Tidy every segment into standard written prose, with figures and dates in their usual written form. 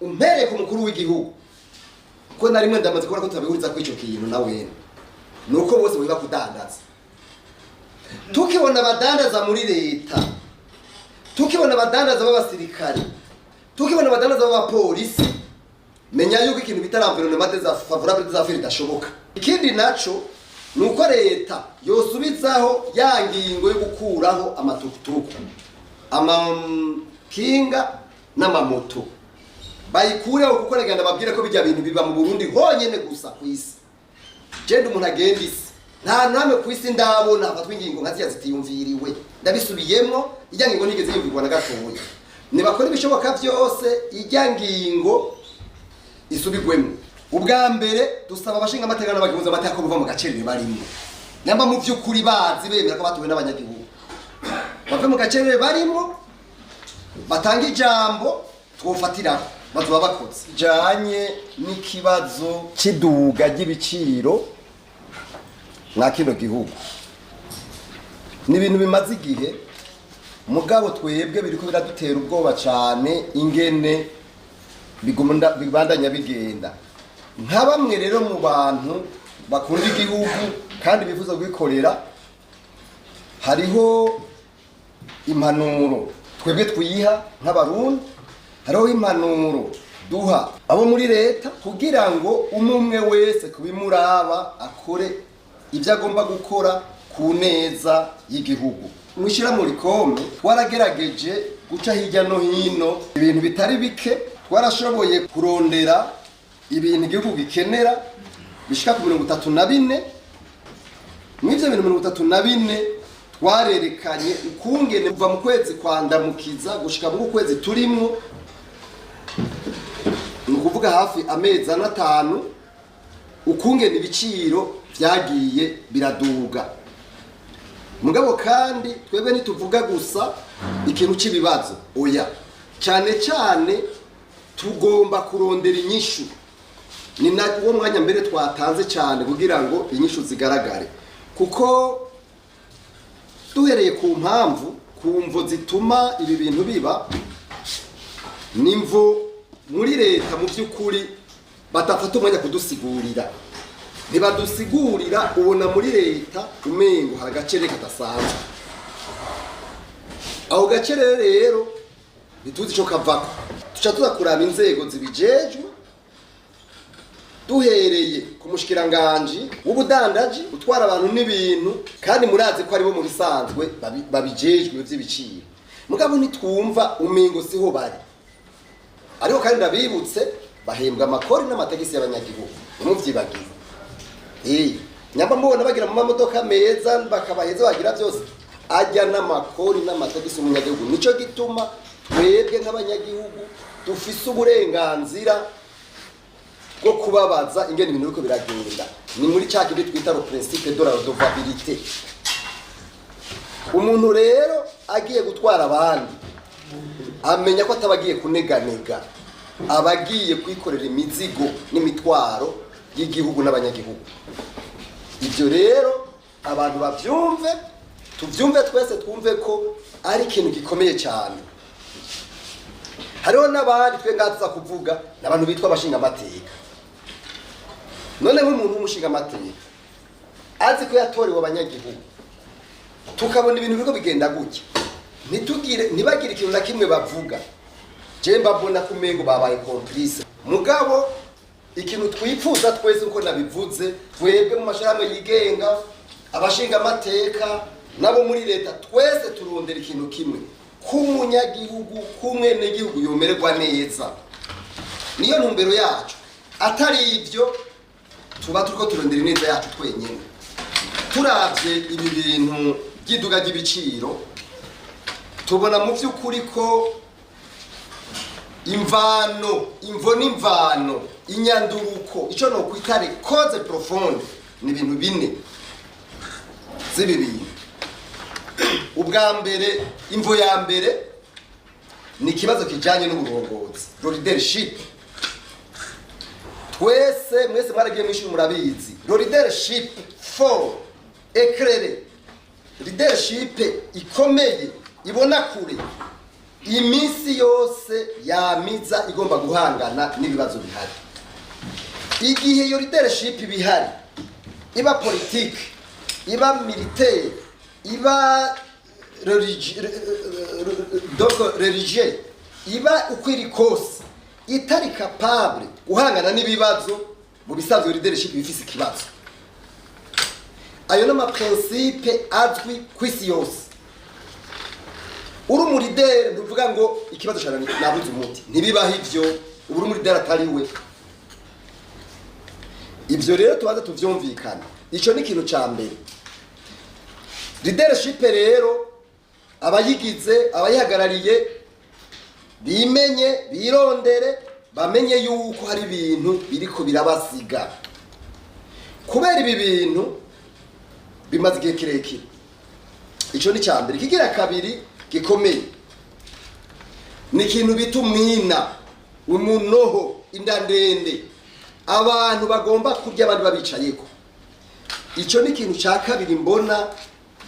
umpereye ku mukuru w'igihugu ko nari mwe ndamaze kubona ko tabihuriza ku ico kintu nawe nuko bose biba kudandaza tukibona abadandaza muri leta tukibona abadandaza b'abasirikare tukibona abadandaza b'abapolisi menya yuko ikintu bitaramvirone des favorable des affaires idashoboka ikindi naco nuko leta yosubizaho ya ngingo yo gukuraho amatukutuku amakinga n'amamoto bayikureho kuko reganda babwira ko bijya bintu biba mu Burundi honyene gusa kwisi genda umuntu agenda isi nta namwe kwisi ndabona afatwa ingingo nkaziya zitiyumviriwe ndabisubiyemo ijya ngingo nigeze yumvirwa na gatoya nibakora ibishoboka byose ijya ngingo isubigwemo ubwa mbere dusaba abashinga amateka n'abagihuza amateka ko buva mu gacerere barimo namba mu by'ukuri bazi bemera ko batuwe n'abanyagihugu bave mu gacerere barimo batanga ijambo twofatira bazuba bakoze janye n'ikibazo kiduga ry'ibiciro na kino gihugu ni ibintu bimaze igihe mugabo twebwe biriko biradutera ubwoba cyane ingene bibandanya bigenda nka bamwe rero mu bantu bakunda igihugu kandi bifuza kwikorera hariho impanuro twebwe twiha nk'abarundi hariho impanuro duha abo muri leta kugira ngo umwe wese kubimuraba akore ibyo agomba gukora ku neza y'igihugu mwishira muri kome twaragerageje guca hirya no hino ibintu bitari bike twarashoboye kurondera ibintu igihugu gikenera bishika ku 34 mw'ivyo bintu 34 twarerekanye ukungene kuva mu kwezi kwandamukiza gushika mu kwezi turimwo nukuvuga hafi amezi 5 ukungene ibiciro byagiye biraduga mugabo kandi twebwe nituvuga gusa ikintu cy'ibibazo oya cyane cyane tugomba kurondera inyishu ni uwo mwanya mbere twatanze cyane kugira ngo inyishu zigaragare kuko duhereye ku mpamvu kumvo zituma ibi bintu biba nimvo muri leta mu by'ukuri batafata umwanya kudusigurira ntibadusigurira ubona muri leta umengo hari agacere kadasanzwe aho gacere rero bituzi ico kavako tuca tuza kuraba inzego zibijejwe duhereye ku mushikiranganje w'ubudandaji utwara abantu n'ibintu kandi murazi ko aribo mu bisanzwe babijejwe vy'ibiciro mugabo nitwumva umengo siho bari ariko kandi ndabibutse bahembwa amakori n'amategisi y'abanyagihugu muvyibagize nyamba mbona bagira mu mamodoka meza bakabaheza bagira byose ajya n'amakori n'amategisi y'umunyagihugu nico gituma twebwe nk'abanyagihugu dufise uburenganzira bwo kubabaza ingene ibintu biko biragenda ni muri cya kindi twita le principe de la redevabilité umuntu rero agiye gutwara abandi amenya ko atabagiye kuneganega abagiye kwikorera imizigo n'imitwaro y'igihugu n'abanyagihugu ibyo rero abantu bavyumve tuvyumve twese twumve ko ari ikintu gikomeye cyane hariho n'abandi twe ngaza kuvuga n'abantu bitwa abashinga amateka none nk'umuntu w'umushinga amateka azi ko yatorewe abanyagihugu tukabona ibintu biko bigenda gutya ntibagire ikintu na kimwe bavuga je mbabona kumengo babaye complice mugabo ikintu twifuza twese uko nabivuze twebwe mu mashirahamwe yigenga abashinga amateka nabo muri leta twese turondera ikintu kimwe k'umunyagihugu k'umwene gihugu yomererwa neza niyo ntumbero yacu atari ibyo tuba turiko turondera neza yacu twenyene turavye ibi bintu by'iduga ry'ibiciro tubona mu by'ukuri ko imvo n'imvano inyanduruko ico no kwitare cause profonde ni ibintu bine z'ibi bintu ubwa mbere imvo ya mbere ni ikibazo kijanye n'uburongozi leadership twese mwese mwaragiye mwishuri murabizi leadership for éclairé leadership ikomeye ibona kure iminsi yose yamiza igomba guhangana n'ibibazo bihari. Igihe iyo leadership bihari, iba politique, iba militaire, iba religieux, iba ukwiri kose, itari capable guhangana n'ibibazo, mu bisanzwe leadership bifise ikibazo. Ayo nama principe azwi kwisi yose. Uri mu leader ntuvuga ngo ikibazo cyane nabuze umuti, ntibibaho ivyo, uri mu leader atari we. Ivyo rero tubaza tuvyumvikana. Ico ni ikintu ca mbere. Leadership rero abayigize, abayihagarariye bimenye, birondere, bamenye yuko hari ibintu biriko birabasiga. Kubera ibi bintu bimaze igihe kirekire. Ico ni ca mbere. Kigira kabiri gikomeye. Ni ikintu bita umwina, umunoho, indandende. Abantu bagomba kurya abandi babicayeko. Ico ni ikintu ca kabiri mbona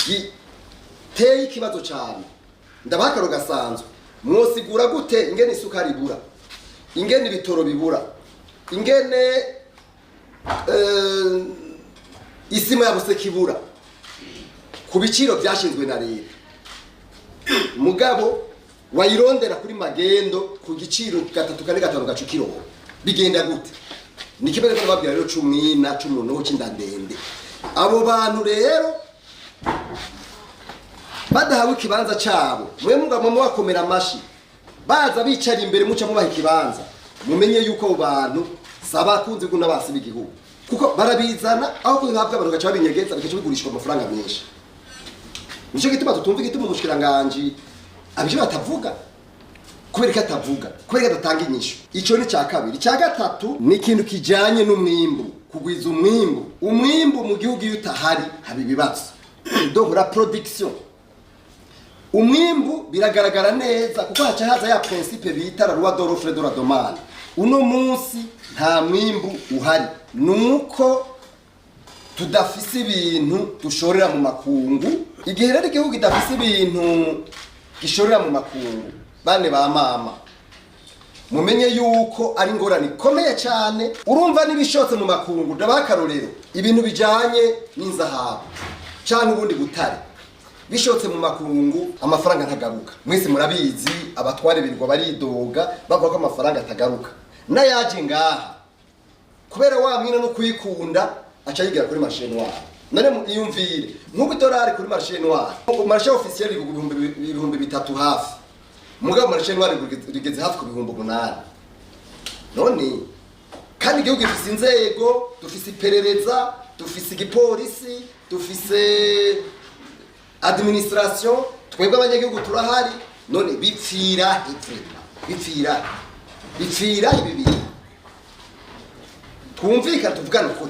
giteye ikibazo cyane. Ndabaha akaro gasanzwe. Mwosigura gute ingene isukari ibura, ingene ibitoro bibura, ingene isima yabuse kibura ku biciro byashinzwe na leta, mugabo wayirondera kuri magendo ku giciro 3 kane 5 gacu kiro bigenda gute? Ni kibazo twababwira rero c'umwina c'umunoho c'indandende. Abo bantu rero badahawe ikibanza cyabo, mwe mugamo mwakomera amashi baza bicara imbere muca mubaha ikibanza, mumenye yuko abo bantu saba kunze guna basi b'igihugu, kuko barabizana aho kuhabwa abantu gacha babinyegeza bikaca bigurishwa amafaranga menshi. Nico gituma tutumva igituma umushikiranganje abije batavuga, kubera ko atavuga, kubera ko adatanga inyisho. Ico ni ca kabiri. Ca gatatu ni ikintu kijanye n'umwimbu, kugwiza umwimbu. Umwimbu mu gihugu yutahari haba ibibazo. Donc la production, umwimbu biragaragara neza kuko haca haza ya principe bita la loi de l'offre et de la demande. Uno munsi nta mwimbu uhari, nuko tudafise ibintu dushorera mu makungu. Igihe rero igihugu kidafise ibintu gishorera mu makungu, bane ba mama mumenye yuko ari ngorane ikomeye cyane. Urumva nibishotse mu makungu, ndabakarorero ibintu bijanye n'inzahabu cyangwa ubundi butare bishotse mu makungu, amafaranga ntagaruka. Mwese murabizi, abatware birirwa baridoga bavuga ko amafaranga atagaruka. Nayaje ngaha kubera wa mwina no kuyikunda aca yigira kuri marché noir. None iyumvire nk'uko dolari kuri marché noir, marché officiel ibihumbi 3 hafi, mugabo marché noir rigeze hafi ku bihumbi 8. None kandi igihugu gifise inzego, dufise iperereza, dufise igipolisi, dufise administration, twebwe abanyagihugu turahari. None bipfira ibi bintu. Twumvikana tuvugana uko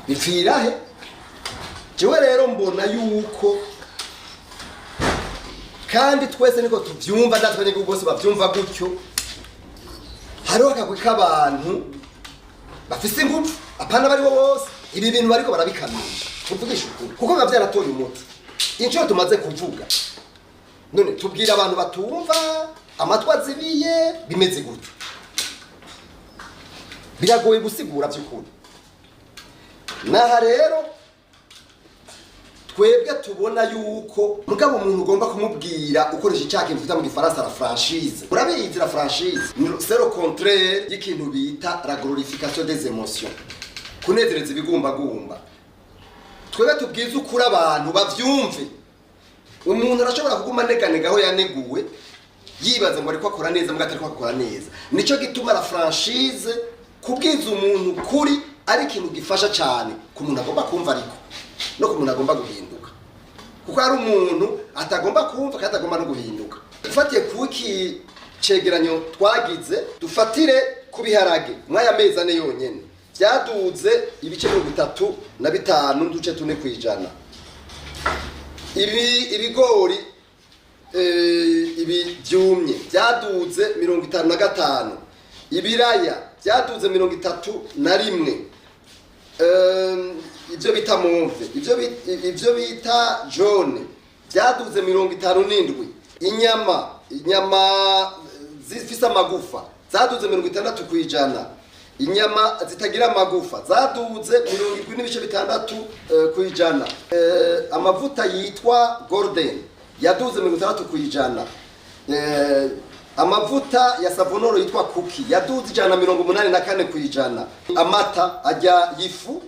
bipfira he. Jewe rero mbona yuko kandi twese niko tuvyumva, natwe abanyagihugu bose bavyumva gutyo. Hariho akagwi k'abantu bafise ingufu, apana bari bo bose ibi bintu bariko barabikamisha. Tuvugisha ukuri kuko biba vyaratoye umuti. Inshuro tumaze kuvuga, none tubwira abantu batumva, amatwi azibiye, bimeze gutyo. Biragoye gusigura by'ukuri. Naha rero twebwe tubona yuko mugabo umuntu ugomba kumubwira ukoresha icyaka mvuta mu gifaransa la franchise. Urabizi la franchise c'est le contraire y'ikintu bita la glorification des émotions, kunezereza ibigumbagumba. Twebwe tubwiza ukuri abantu bavyumve. Umuntu arashobora kuguma neganega aho yaneguwe, yibaza ngo ariko akora neza, mugatari ko akora neza. Nico gituma la franchise, kubwiza umuntu kuri, ari ikintu gifasha cyane ku muntu agomba kumva, ariko no ku muntu agomba guhinduka, kuko ari umuntu atagomba kumva kandi atagomba no guhinduka. Dufatiye kuki cegeranyo twagize, dufatire kubiharage mwaya mezi ane yonyene byaduze ibice 35 n'uduce 4 kwijana. Ibigori ibi byumye byaduze 55, ibiraya byaduze 31, ibyo bita move, ibyo bita jaune byaduze 57, inyama zifise amagufa zaduze 60 kwijana, inyama zitagira amagufa zaduze 70.6 kwijana, amavuta yitwa Golden yaduze 60 kwijana, amavuta ya Savonoro yitwa Cookie yaduze 184 kwijana, amata ajya yifu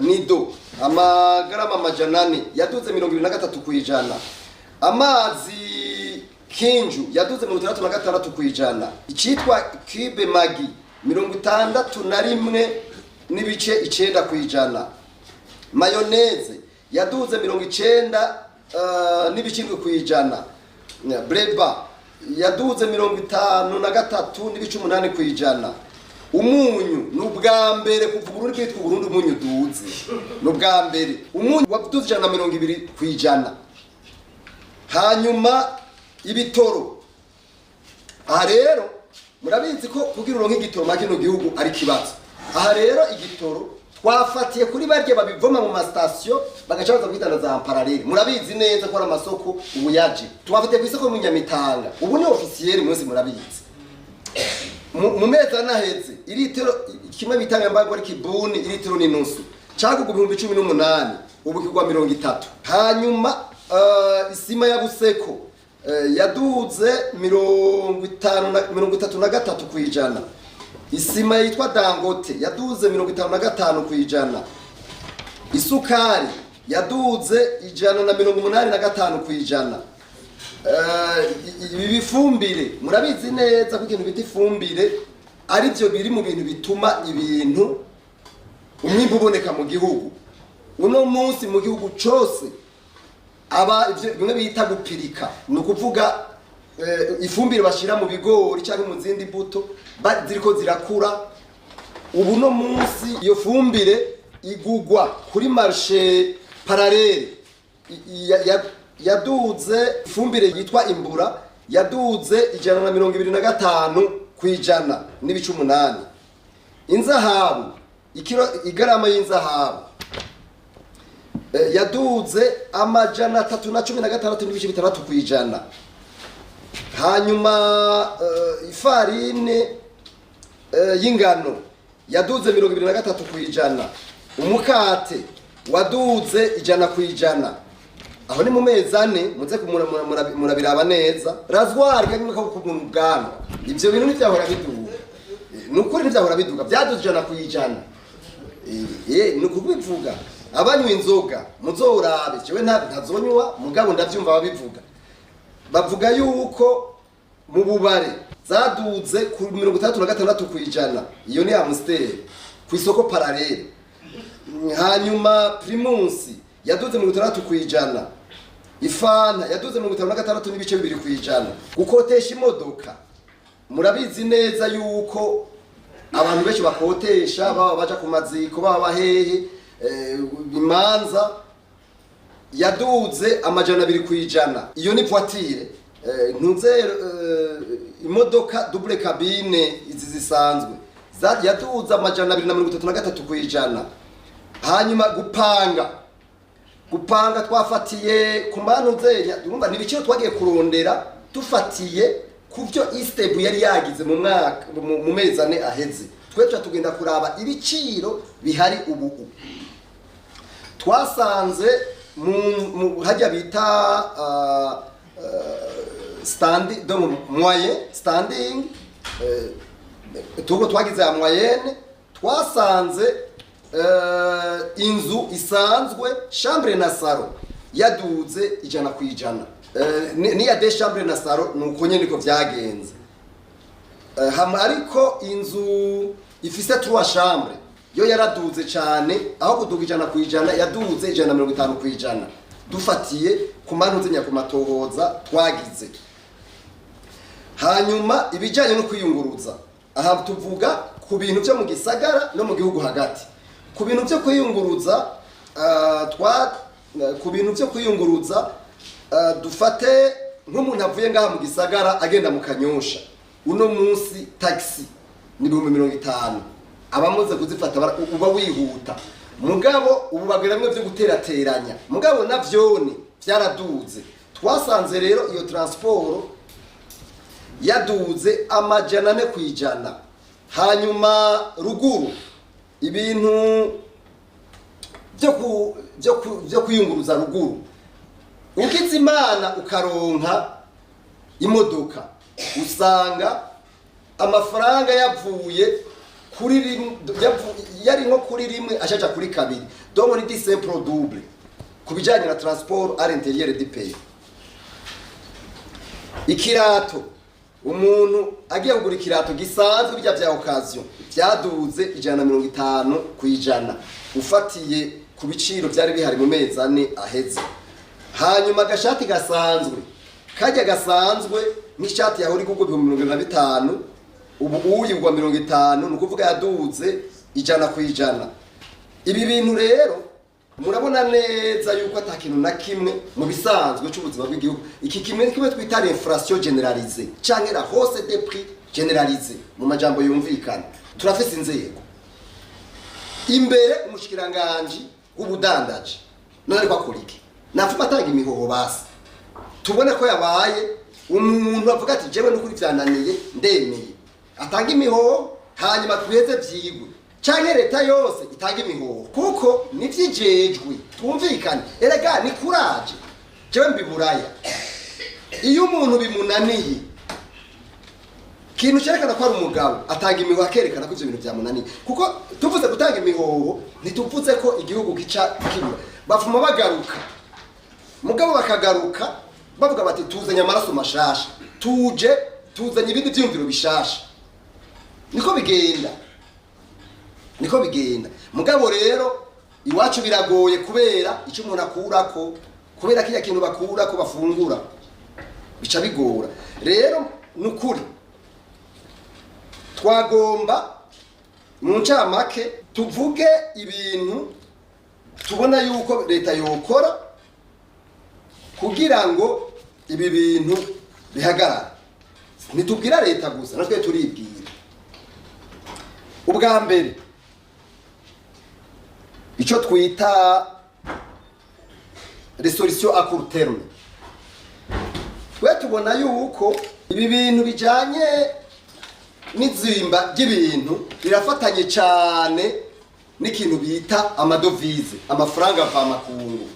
nido amagarama majanane yaduze 23 kwijana, amazi Kinju yaduze 36 kwijana, icyitwa Cube Magi 61.9 kwijana, mayoneze yaduze 90 kwijana, Breba yaduze 53.8 kwijana. Umunyu nubwa mbere kuva Burundi kwitwa Burundi umunyu duze nubwa mbere umunyu waduze 120 kwijana. Hanyuma ibitoro, aha rero murabizi ko kugira uronke igitoro mu kino gihugu ari kibazo. Aha rero igitoro twafatiye kuri barye babivoma mu mastation bagaca baza kwidandaza parallel. Murabizi neza ko ari amasoko ubuyaje twafatiye ku isoko mu Nyamitanga, ubu ni officiel mwese murabizi. Mu meza naheze iritiro kimwe bitanga mbago ari kibuni iritiro ni nusu cyagugu 2018 ubu kigwa 30. Hanyuma isima ya Buseko yaduze 53 kwijana, isima yitwa Dangote yaduze 55 kwijana, isukari yaduze 185 kwijana. Ibifumbire murabizi neza ko ikintu bita ifumbire ari byo biri mu bintu bituma ibintu umwimbu uboneka mu gihugu. Uno munsi mu gihugu cyose aba ivyo bimwe bita gupirika, ni ukuvuga ifumbire bashira mu bigori cyangwa mu zindi mbuto ziriko zirakura. Ubu no munsi iyo fumbire igugwa kuri marché parallel yaduze, ifumbire yitwa Imbura yaduze 125 kwijana n'ibice 8. Inzahabu igarama y'inzahabu yaduze 316 n'ibice 6 kwijana. Hanyuma ifarine y'ingano yaduze 23 kwijana, umukate waduze 100 kwijana. Aho ni mu mezi ane muze murabiraba neza. Razwari kanyuma ko mu bwana ivyo bintu ntivyahora biduga, nukuri ntivyahora biduga, byaduze 100 kwijana. Nukubivuga abanywa inzoga muzorabe cyewe ntazonywa mugabo ndavyumva babivuga, bavuga yuko mu bubare zaduze ku 36 kwijana. Iyo ni Amstel ku isoko parallel. Hanyuma Primus yaduze 60 kwijana, ifana yaduze 56 n'ibice 2 kwijana. Gukotesha imodoka murabizi neza yuko abantu benshi bakotesha baba baja ku maziko baba bahehe imanza yaduze 200 kwijana. Iyo ni voiture ntuze imodoka double cabine izi zisanzwe yaduze 233 kwijana. Hanyuma gupanga twafatiye ku manu zenya urumva nibiciro twagiye kurondera tufatiye kuvyo Istebu yari yagize mu mwaka mu mezi ane aheze. Twe tugenda kuraba ibiciro bihari ubu. Twasanze mu hajya bita standing donc moyen standing tuko twagize ya moyenne, twasanze inzu isanzwe chambre na salo yaduze 100 kwijana. Ni ya de chambre na salo nuko nyene niko vyagenze. Ariko inzu ifise 3 chambre yo yaraduze cyane, aho kuduga 100 kwijana yaduze 150 kwijana dufatiye ku manu zenya ku matohoza twagize. Hanyuma ibijanye no kwiyunguruza, aha tuvuga ku bintu byo mu gisagara no mu gihugu hagati. Ku bintu byo kwiyunguruza dufate nk'umuntu avuye ngaha mu gisagara agenda mu Kanyosha, uno munsi taxi ni 50. Abamuze kuzifata uba wihuta, mugabo ubu bagiramwe byo guterateranya, mugabo navyone byaraduze. twasanze rero iyo transport yaduze 400%. Hanyuma ruguru ibintu byo kuyunguruza ruguru, ukiza imana ukaronka imodoka, usanga amafaranga yavuye kuri yari nko kuri rimwe ashaja kuri kabiri. Donc ni simple double kubijanye na transport à l'intérieur du pays. Ikirato, umuntu agiye kugura ikirato gisanzwe bijya bya occasion byaduze 150% ufatiye ku biciro byari bihari mu mezi ane aheze. Hanyuma agashati gasanzwe kajya gasanzwe n'ishati yawe uri kugura 25, ubu uyigwa 50, nukuvuga yaduze 100%. Ibi bintu rero murabona neza yuko atakintu na kimwe mu bisanzwe cy'ubuzima bw'igihugu. Iki kimwe twita inflation généralisée canke la hausse des prix généralisée mu majambo yumvikana. Turafise inzego imbere, umushikiranganje w'ubudandaji none ariko akurike nafuma atanga imihoho basi tubone ko yabaye umuntu avuga ati jewe n'ukuri vyananiye ndemeye atanga imihoho, hanyuma tweze vyigwe canke leta yose itanga imihoho kuko nivyijejwe twumvikane. Erega ni courage jewe mbiburaya iyo umuntu bimunaniye kintu cyerekana ko ari umugabo atanga imihoho akerekana ko ivyo bintu byamunaniye. Kuko tuvuze gutanga imihoho ntituvuze ko igihugu gica kibura, bafuma bagaruka mugabo bakagaruka bavuga bati tuzanye amaraso mashasha, tuzanye ibindi vyumviro bishasha. Niko bigenda mugabo rero iwacu biragoye kubera icyo umuntu akurako, kubera kiya kintu bakurako bafungura bica bigora. Rero nukuri twagomba mu ncamake tuvuge ibintu tubona yuko leta yokora kugira ngo ibi bintu bihagarare. Nitubwira leta gusa, natwe turibwira. Ubwa mbere icyo twita resolution à court terme, twe tubona yuko ibi bintu bijanye n'izimba ry'ibintu birafatanye cyane n'ikintu bita amadovize, amafaranga ava makungu.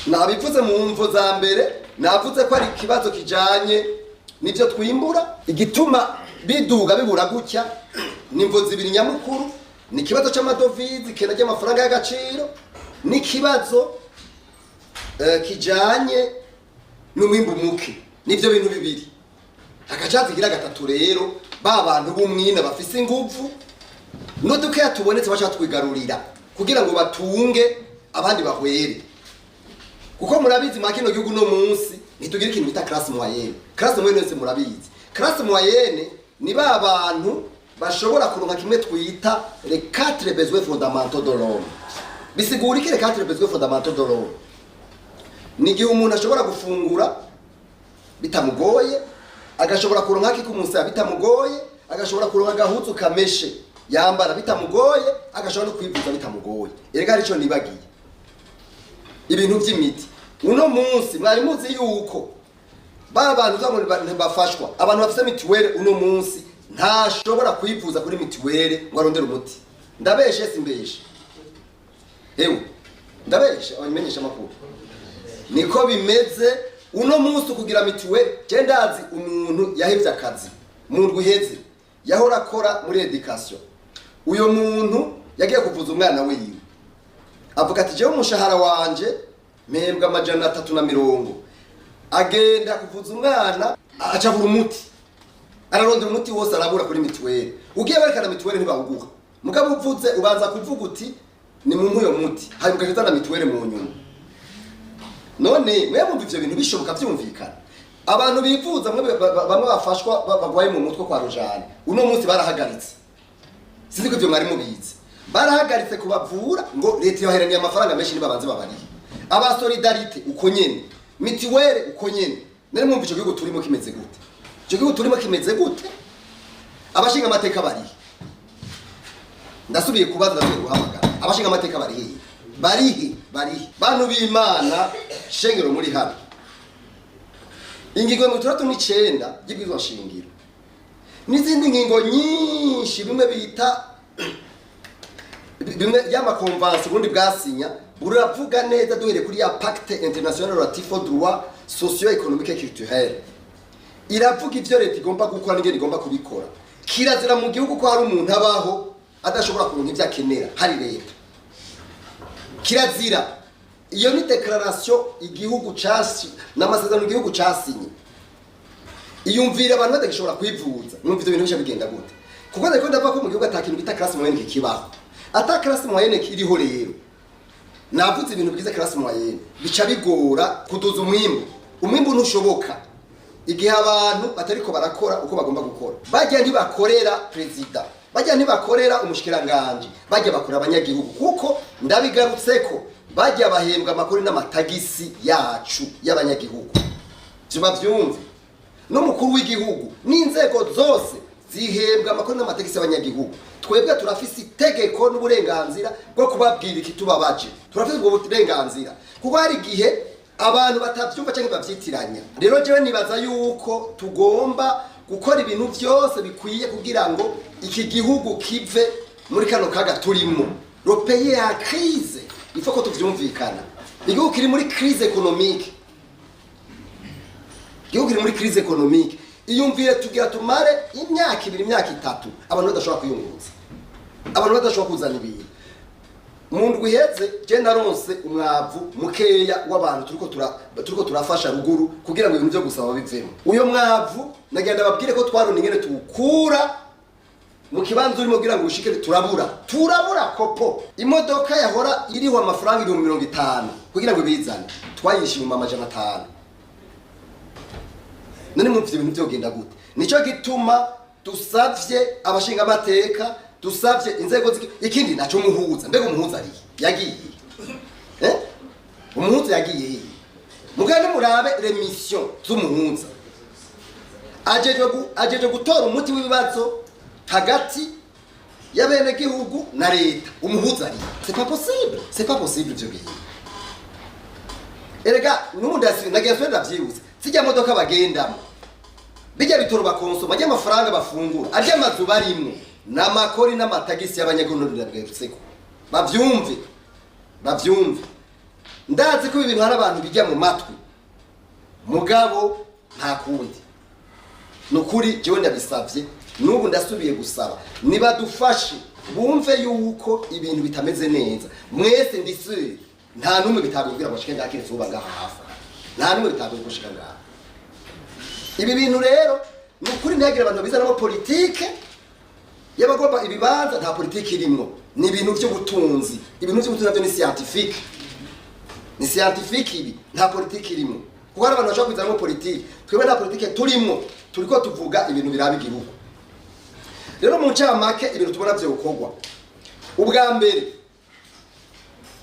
Nabivuze mu mvo za mbere, navuze ko ari ikibazo kijanye nivyo twimbura. Igituma biduga bibura gutya nimvo zibiri nyamukuru, ni kibazo c'amadovize, kena ry'amafaranga y'agaciro, ni kibazo kijanye n'umwimbu muke. Nivyo bintu bibiri. Akajazi gira gatatu rero ba bantu b'umwina bafise inguvu no duke yatubonetse bacha twigarurira kugira ngo batunge abandi bahwere. Kuko murabizi makino gihugu no munsi nitugira ikintu bita classe moyenne. Classe moyenne nse murabizi. Classe moyenne ni ba bantu bashobora kuronka kimwe twita les 4 besoins fondamentaux de l'homme. Bisigura iki les 4 besoins fondamentaux de l'homme? Ni gihe umuntu ashobora gufungura bitamugoye, agashobora kuronka kikumunsi bitamugoye, agashobora kuronka gahuzu kameshe yambara bitamugoye, agashobora no kwivuza bitamugoye. Erega arico nibagiye ibintu vy'imiti. Uno munsi mwari muzi yuko ba bantu bafashwa, abantu bafise mituwele uno munsi ntashobora kwivuza kuri mituwele ngo arondere umuti. Ndabeshe simbeshe? Hewe ndabeshe abamenyesha makuru. Niko bimeze uno munsi kugira mituwele. Je ndazi umuntu yahevye akazi mu ndwiheze yahora akora muri education. Uyo muntu yagiye kuvuza umwana we yiwe, avuga ati jewe umushahara wanje mpembwa 350, agenda kuvuza umwana acabura umuti, ararondera umuti wose arabura kuri mituwele. Ugiye berekana mituwele ntibawuguha, mugabo uvuze ubanza kuvuga uti ni mu uyo muti, hari mugahita na mituwele mu nyuma. None mwe mumva ivyo bintu bishoboka vyumvikana? Abantu bivuza bamwe bafashwa bagwaye mu mutwe kwa rujane uno munsi barahagaritse. Sinzi ko ivyo mwari mubizi, barahagaritse kubavura ngo leta yoheraniye amafaranga menshi nibabanze babariye. Aba solidarite uko nyene, mituwele uko nyene. Nari mumva ico gihugu turimo kimeze gute? Ico gihugu turimo kimeze gute? Abashinga amateka bari ndasubiye kubaza ndasubiye guhamagara abashinga amateka barihe bantu b'Imana shengero muri hano ingingo ya 39 y'ibwirizwa shingiro n'izindi ngingo nyinshi bimwe bita bimwe y'amakonvansi ubundi bwasinya buravuga neza duhere kuri ya pacte international relatif aux droits socio-économiques et culturels. Iravuga ivyo leta igomba gukora n'ingene igomba kubikora. Kirazira mu gihugu ko hari umuntu abaho adashobora kuronka ivyo akenera hari leta. Kirazira iyo ni declaration igihugu casi n'amasezerano igihugu casinye. Iyumvira abantu badashobora kwivuza numva ivyo bintu bisha bigenda gute. Kuko ndako ndavuga ko mu gihugu atakintu bita classe moyenne kibaho. Ata classe moyenne kiriho rero. Navuze ibintu bigize classe moyenne bica bigora kuduza umwimbu ntushoboka igihe abantu batariko barakora uko bagomba gukora bajya ntibakorera president bajya ntibakorera umushikiranganje bajya bakora abanyagihugu kuko ndabigarutseko bajya bahembwa amakuru n'amatagisi yacu y'abanyagihugu zuba byumve no mukuru w'igihugu n'inzego zose zihembwa amakuru n'amatagisi y'abanyagihugu twebwe turafise itegeko n'uburenganzira bwo kubabwira iki tubabaje turafise ubwo burenganzira kuko hari gihe abantu batavyumva cyangwa bavyitiranya rero jewe nibaza yuko tugomba gukora ibintu byose bikwiye kugira ngo iki gihugu kive muri kano kaga turimo le pays a crise il faut ko tuvyumvikana igihugu kiri muri crise économique iyumvire tugira tumare imyaka 2 imyaka 3 abantu badashobora kuyunguruza abantu badashobora kuzana ibintu mundu guheze je naronse umwavu mukeya w'abantu turiko turafasha ruguru kugira ngo ibintu byo gusaba bivemo uyo mwavu nagenda babwire ko twarona ingene tukura mu kibanzo urimo kugira ngo ushike turabura kopo imodoka yahora iriho amafaranga 50 kugira ngo bizane twayishima amajana 5 none mu ibintu byo genda gute nico gituma dusavye abashinga amateka dusavye inzego ikindi naco muhuza mbega umuhuza ari yagiye umuhuza yagiye mugande murabe remission z'umuhuza ajeje gutora umuti w'ibibazo hagati y'abene gihugu na leta umuhuza ari c'est pas possible byo biye erega n'ubundi nagiye ndavyibuze sijya modoka bagendamo bijya bitoro bakonsoma ajya amafaranga bafungura ajya amazu barimwe n'amakori n'amatagisi y'abanyagihugu bw'Utseko bavyumve ndazi ko ibintu hari abantu bijya mu matwi mugabo nta kundi nukuri jewe ndabisavye n'ubu ndasubiye gusaba nibadufashe bumve yuko ibintu bitameze neza mwese ndisuri nta numwe bitabwira bashike ngakire zuba ngahafa nta numwe bitabwira gushika ngaha ibi bintu rero nukuri ntagira abantu bizanamo politike yabagomba ibibanza nta politike irimo ni ibintu by'ubutunzi ibintu by'ubutunzi nabyo ni scientifique ibi nta politike irimo kuko hari abantu bashaka kwizanamo politike twebwe nta politike turiko tuvuga ibintu biraba igihugu rero mu ncamake ibintu tubona byo gukorwa ubwa mbere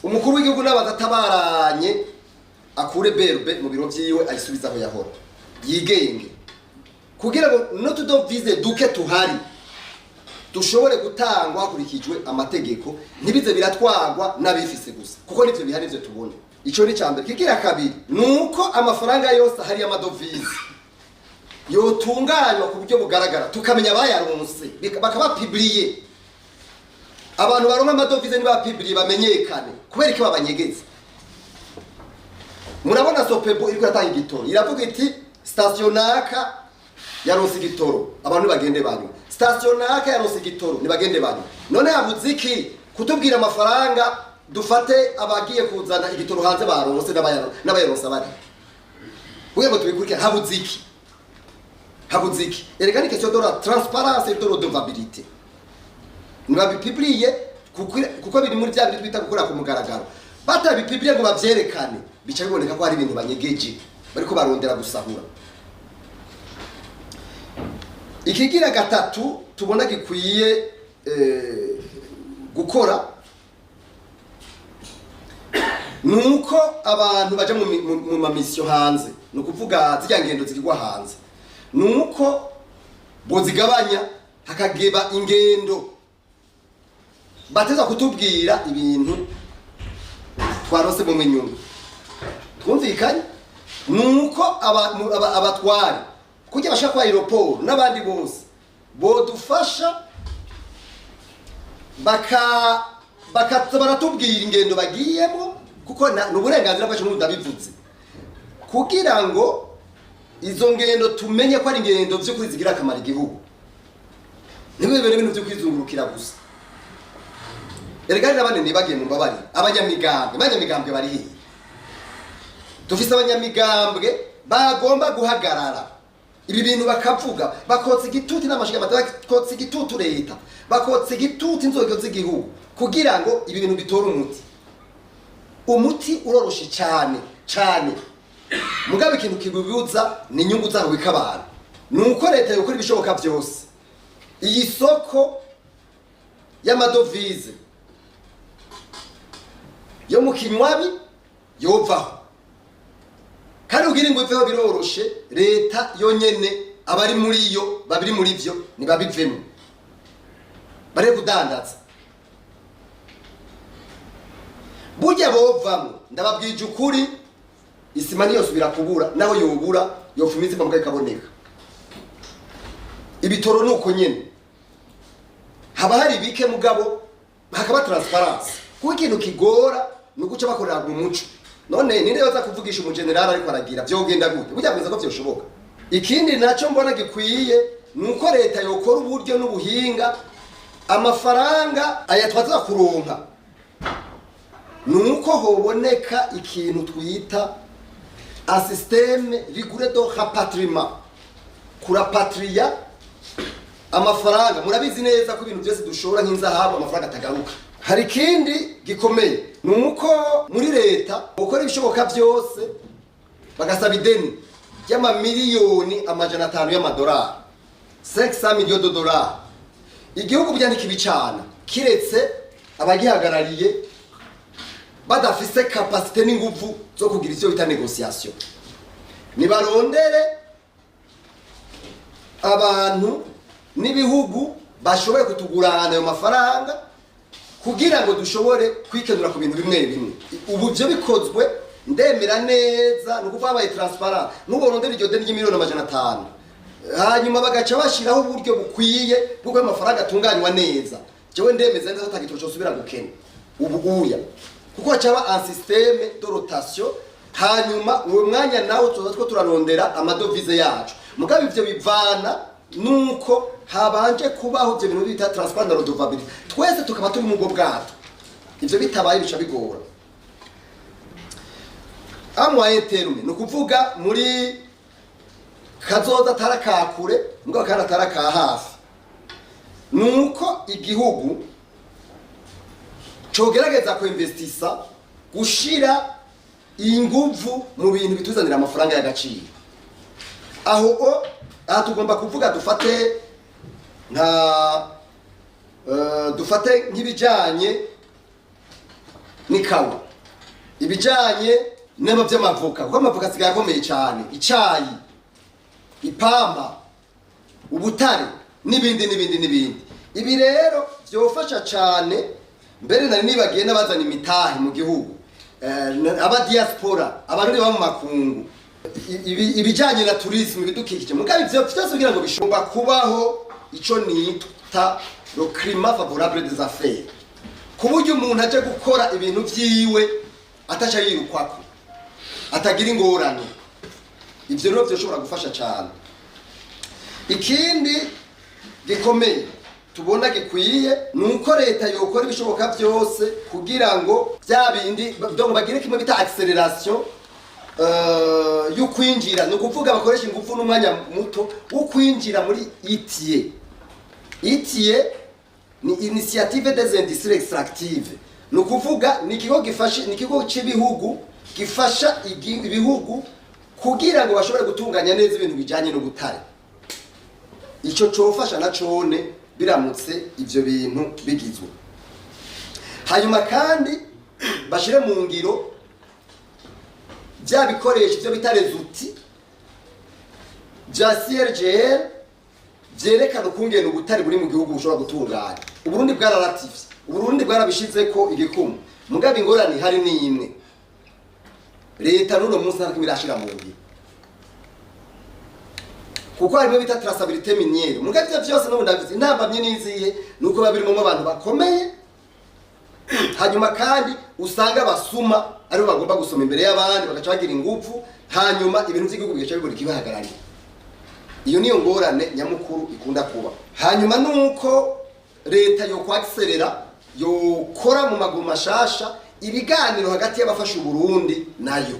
umukuru w'igihugu n'abadatabaranye akure berbe mu biro byiwe ayisubiza aho yahora yigenge kugira ngo no tudovize duke tuhari dushobore gutangwa hakurikijwe amategeko ntibize biratwagwa n'abifise gusa kuko nivyo bihari byo tubona ico ni cyambere kigira kabiri nuko amafaranga yose hari amadovize yotunganywa ku buryo bugaragara tukamenya bayaronse bakaba publier abantu baronka amadovize niba publier bamenyekane kubera ko babanyegeze murabona Sopebo iri kwatanga igitoro iravuga iti station naka yaronse igitoro abantu bagende banyu station naka yaronse igitoro ni bagende banyu none yabuziki kutubwira amafaranga dufate abagiye kuzana igitoro hanze baronse n'abayaronse bari uyego tubikurikira habuziki erega ni question de la transparence et de redevabilité nibabipubliye kuko biri muri bya bintu twita gukora ku mugaragaro batabipubliye ngo bavyerekane bica biboneka ko hari ibintu banyegeje bariko barondera gusahura ikigira gatatu tubona gikwiye gukora nuko abantu baje mu mamisyo hanze no kuvuga zijya ngendo zigirwa hanze nuko bozigabanya hakageba ingendo bateza kutubwira ibintu twarose mu nyungu twumvikanye nuko abatwari kujya bashaka kwa aeroport n'abandi bose bodufasha baratubwira ingendo bagiyemo kuko n'uburenganzira bwacu n'udabivuze kugira ngo izo ngendo tumenye ko ari ingendo by'ukuri zigira akamaro igihugu ntibibere ibintu byo kwizungurukira gusa. Erega n'abandi nibagiye mu mbabari abanyamigambwe bari hiye dufise abanyamigambwe bagomba guhagarara ibi bintu bakavuga bakotsa igitutu n'amashiga bakotsa igitutu leta bakotsa igitutu inzego z'igihugu kugira ngo ibi bintu bitore umuti uroroshe cyane mugabe ikintu kibibuza ni inyungu zawe wikabana nuko leta yokora ibishoboka byose iyi soko y'amadovize yo mu kinywabi yovaho kandi ugira ngo iveho biroroshe leta yonyene abari muri yo babiri muri byo nibabivemo bare kudandaza burya bovamo ndababwije ukuri isima niyo subira kubura naho yobura yofumize mbwa ikaboneka ibitoro nuko nyene haba hari bike mugabo hakaba transparence kuko ikintu kigora nuguca bakorera mu muco none ninde yoza kuvugisha umugenerali ariko aragira byogenda gute burya bwiza ko byoshoboka. Ikindi naco mbona gikwiye nuko leta yokora uburyo n'ubuhinga amafaranga ayatwaza kuronka nuko hoboneka ikintu twita un système rigoureux de rapatriement kurapatria amafaranga murabizi neza ko ibintu byose dushora nk'inzahabu amafaranga atagaruka. Hari kindi gikomeye nuko muri leta ukora ibishoboka byose bagasaba ideni y'amamiliyoni amajana 5 y'amadolari 500 millions de dollars igihugu byandika ibicana kiretse abagihagarariye badafise capacité n'ingufu zo kugira icyo bita négociation nibarondere abantu n'ibihugu bashoboye kutugurana ayo mafaranga kugira ngo dushobore kwikenura ku bintu bimwe ubu byo bikozwe ndemera neza nuko babaye transparent n'uborondera iryo deni y'imiliyoni amajana 5 hanyuma bagaca bashiraho uburyo bukwiye bwo amafaranga atunganywa neza jewe ndemeza neza utagitoro cyo subira gukena ubu uya kuko cyaba un système de rotation hanyuma uwo mwanya nawo tuza two turarondera amadovize yacu mugabe ivyo bivana nuko habanje kubaho ibyo bintu bita transparent and redevability twese tukaba turi mu bwo bwato ivyo bitabaye bica bigora amwa terme no kuvuga muri kazoza tarakakure ngo kana taraka hafi nuko igihugu cogerageza ko investisa gushira inguvu mu bintu bituzanira amafaranga y'agaciro aho tugomba kuvuga dufate nk'ibijanye n'ikawa ibijanye n'ama by'amavuka kuko amavuka sigaye akomeye cyane icayi ipamba ubutare n'ibindi ibi rero byofasha cyane mbere nari nibagiye n'abazana imitahe mu gihugu aba diaspora abantu baba mu makungu ibijanye na tourisme bidukikije mugabe ivyo byose kugira ngo bishobora kubaho ico nita le climat favorable des affaires kuburyo umuntu aje gukora ibintu vyiwe atacha yirukwako atagira ingorane ivyo rero byoshobora gufasha cyane. Ikindi gikomeye tubona gikwiye nuko leta yokora ibishoboka byose kugira ngo bya bindi donc bagire kimwe bita acceleration yo kwinjira no kuvuga bakoresha ingufu n'umwanya muto wo kwinjira muri ITIE ni initiative des industries extractives no kuvuga ni kigo gifasha ni kigo cy'ibihugu gifasha ibihugu kugira ngo bashobore gutunganya neza ibintu bijanye no gutare ico cofasha na cone biramutse ivyo bintu bigizwe hanyuma kandi bashire mu ngiro bya bikoresho byo bitare zuti bya CRGL byerekana ukungena ubutare buri mu gihugu bushobora gutunganya Uburundi bwararativye Uburundi bwarabishize ko igikumu mugabe ingorane hari ni imwe leta n'uno munsi ntabwo irashira mu ngiro kuko harimo bita traçabilité minière mugabe ivyo vyose no ndabizi intambamye niziye nuko babirimo abantu bakomeye hanyuma kandi usanga basuma ari bagomba gusoma imbere y'abandi bagaca bagira ingufu hanyuma ibintu by'igihugu bigaca bigora kibahagarariye iyo niyo ngorane nyamukuru ikunda kuba hanyuma nuko leta yo kwakserera yo kora mu maguru mashasha ibiganiro hagati y'abafasha Burundi nayo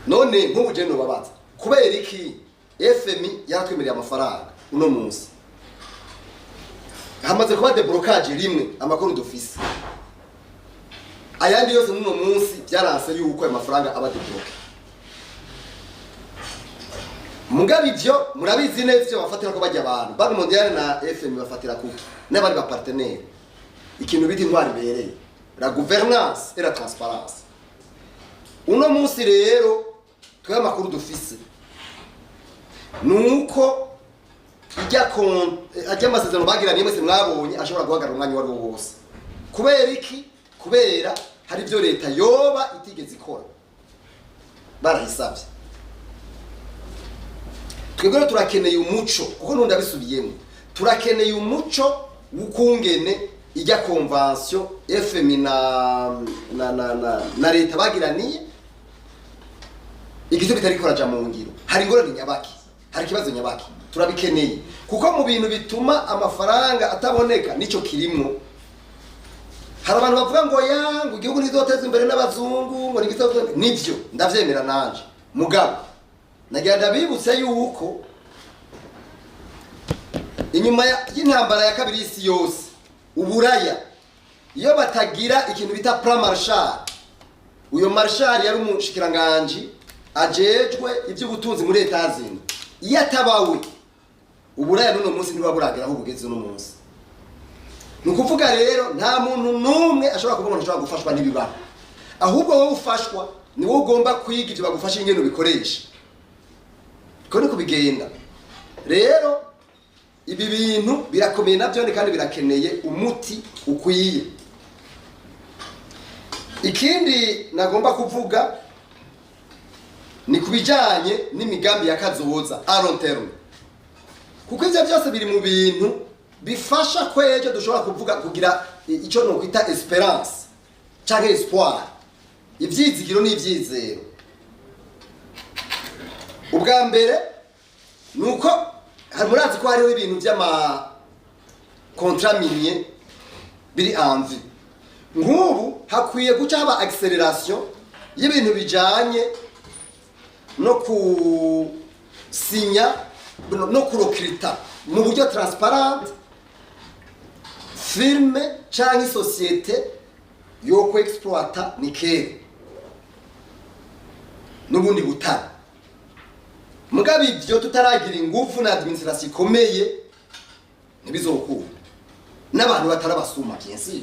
none nk'ubuje no babaza kubera iki FMI yaratwemereye amafaranga uno munsi hamaze kuba deblocage rimwe amakuru dufise ayandi yose n'uno munsi byaranse yuko ayo mafaranga aba debloqué mugabe ivyo murabizi neza ivyo bafatira ko bajya abantu Banki Mondiale na FMI bafatira kuki n'abandi ba partenaire ikintu bita intwari bereye la gouvernance et la transparence uno munsi rero twe amakuru dufise nuko ajya amasezerano bagiraniye mwese mwabonye ashobora guhagarara umwanya wari wose kubera iki kubera hari byo leta yoba itigeze ikora barahisabye twebwe turakeneye umuco kuko nunda bisubiyemo turakeneye umuco wukungene ijya convention FMI na leta bagiraniye igizo bitari koraja mu ngiro hari ngorane nyabaki hari kibazo nyabaki turabikeneye kuko mu bintu bituma amafaranga ataboneka nico kirimo hari abantu bavuga ngo yangu igihugu nizoteza imbere n'abazungu ngo nigizoteza nivyo ndavyemera nanje mugabo nagira ndabibutse yuko inyuma y'intambara ya kabiri y'isi yose uburaya iyo batagira ikintu bita plan Marshall uyo Marshall yari umushikiranganje ajejwe iby'ubutunzi muri leta zino iyo atabawe uburaya n'uno munsi ntibaburagira aho bugeze no munsi nukuvuga rero nta muntu numwe ashobora kuvuga ngo ashobora gufashwa n'ibibara ahubwo wowe ufashwa ni wowe ugomba kwiga ibyo bagufasha ingene ubikoresha ko niko bigenda rero ibi bintu birakomeye nabyo kandi birakeneye umuti ukwiye ikindi nagomba kuvuga ni kubijanye n'imigambi ya kazoza a long term kuko ivyo byose biri mu bintu bifasha kwejo dushobora kuvuga kugira ico no kwita esperance canke espoir ivyizigiro n'ivyizero ubwa mbere nuko murazi ko hariho ibintu by'ama contrat minier biri envie nk'ubu hakwiye guca haba acceleration y'ibintu bijanye no kusinya no kurokrita mu buryo transparent firme canke societe yo ku exploiter nickel n'ubundi butari mugabe ivyo tutaragira ingufu na administration ikomeye ntibizokura n'abantu batarabasuma byinsi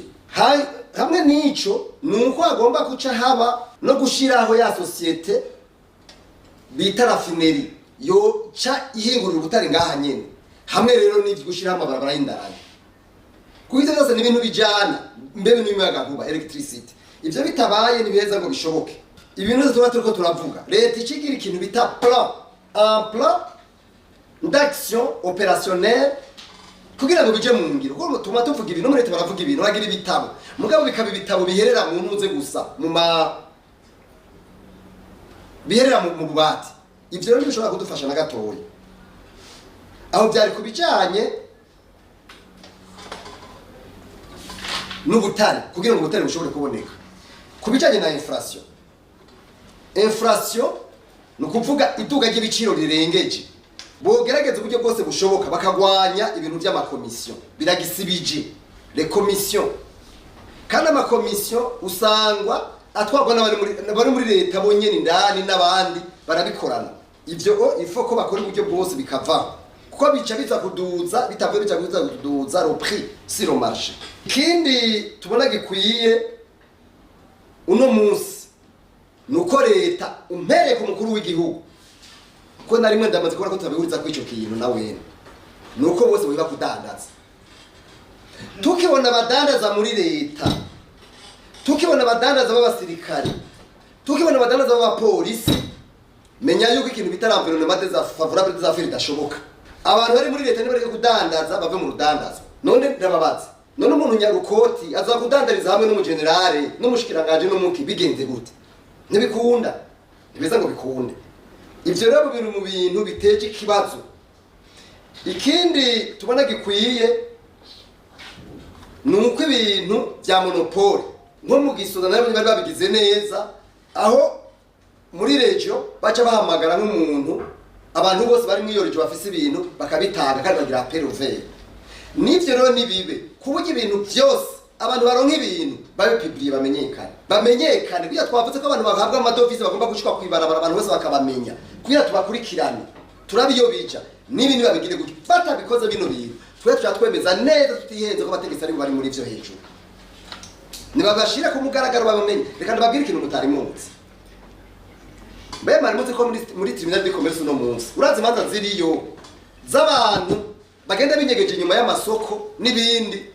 hamwe n'ico nuko agomba guca haba no gushiraho ya societe bita raffinerie yo cha ihingurira ubutari ngaha nyene hamwe rero n'ivyo gushiraho amabarabara y'indani kubize zose ni ibintu bijana mbebe n'imiyaga nkuba electricity ivyo bitabaye ni beza ngo bishoboke ibintu tuba turiko turavuga leta ikigira ikintu bita un plan d'action opérationnelle kugira ngo bije mu ngiro kuko tuma tuvuga ibintu muri leta baravuga ibintu bagira ibitabo mugabo bikaba ibitabo biherera mu ntuze gusa biherera mu bwati ivyo rero bishobora kudufasha na gatoya aho byari kubijanye n'ubutari kugira ngo ubutari bushobore kuboneka kubijanye na inflation no kuvuga iduga ry'ibiciro rirengeje bogerageza uburyo bwose bushoboka bakagwanya ibintu by'amakomisiyo biragisibije les commissions kandi amakomisiyo usangwa atwarwa n'abari muri leta bonyene indani n'abandi barabikorana ivyo ifo ko bakora uburyo bwose bikavaho kuko bica biza kuduza bitavuye bica kuduza le prix sur le marché kindi tubona gikwiye uno munsi nuko leta umpereye ku mukuru w'igihugu ko narimwe ndamaze kubona ko tubihuriza ku ico kintu nawe nuko bose biba kudandaza tukibona abadandaza muri leta tukibona abadandaza b'abasirikare tukibona abadandaza b'abapolisi menya yuko ikintu bita l'environnement favorable des affaires idashoboka. Abantu bari muri leta nibareke kudandaza bave mu rudandaza. None ndababaza, none umuntu nyarukoti aza kudandariza hamwe n'umugenerale n'umushikiranganje n'umuki bigenze gute? Ntibikunda, ntibeza ngo bikunde. Ivyo rero biri mu bintu biteje ikibazo. Ikindi tubona gikwiye nuko ibintu bya monopole nko mu gisoza nabo bari babigize neza, aho muri regio baca bahamagara nk'umuntu abantu bose bari muri regio bafise ibintu bakabitanga kandi bagira appel ouvert. Nivyo rero nibibe kuburyo ibintu byose abantu baronka ibintu babipubliye bamenyekane kugira twavuze ko abantu bahabwa amadovize bagomba gushika kwibarabara abantu bose bakabamenya kugira tubakurikirane turabiyo bica n'ibindi babigire gutyo batabikoze bino bintu twemeza neza tutihenze ko abategetsi ari bari muri ivyo hejuru nibabashira ku mugaragaro babamenye. Reka ndababwira ikintu mutari munsi mbe mari muzi ko muri tribunal de commerce no munsi urazi imanza ziriyo z'abantu bagenda binyegeje inyuma y'amasoko n'ibindi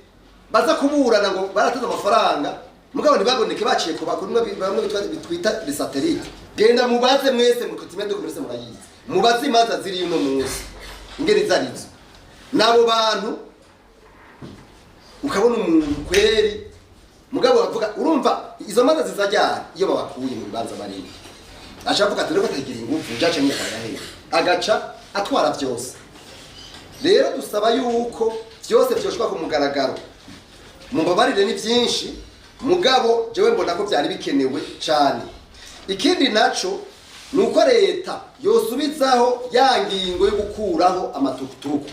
baza kuburana ngo baratuza amafaranga mugabo ntibaboneke baciye ku bakuru bamwe bitwita les satellites. Genda mubaze mwese mu tribunal de commerce murayizi, mubaze imanza ziriyo no munsi ingeri zarizo nabo bantu ukabona umuntu kweri mugabo bavuga urumva izo manza zizajyana iyo babakuye mu bibanza barimo ashavuga ati rero batagira ingufu jace nyakarahe agaca atwara byose. Rero dusaba yuko byose byoshwa ku mugaragaro mumbabarire ni byinshi mugabo jewe mbona ko byari bikenewe cyane. Ikindi naco nuko leta yosubizaho ya ngingo yo gukuraho amatukutuku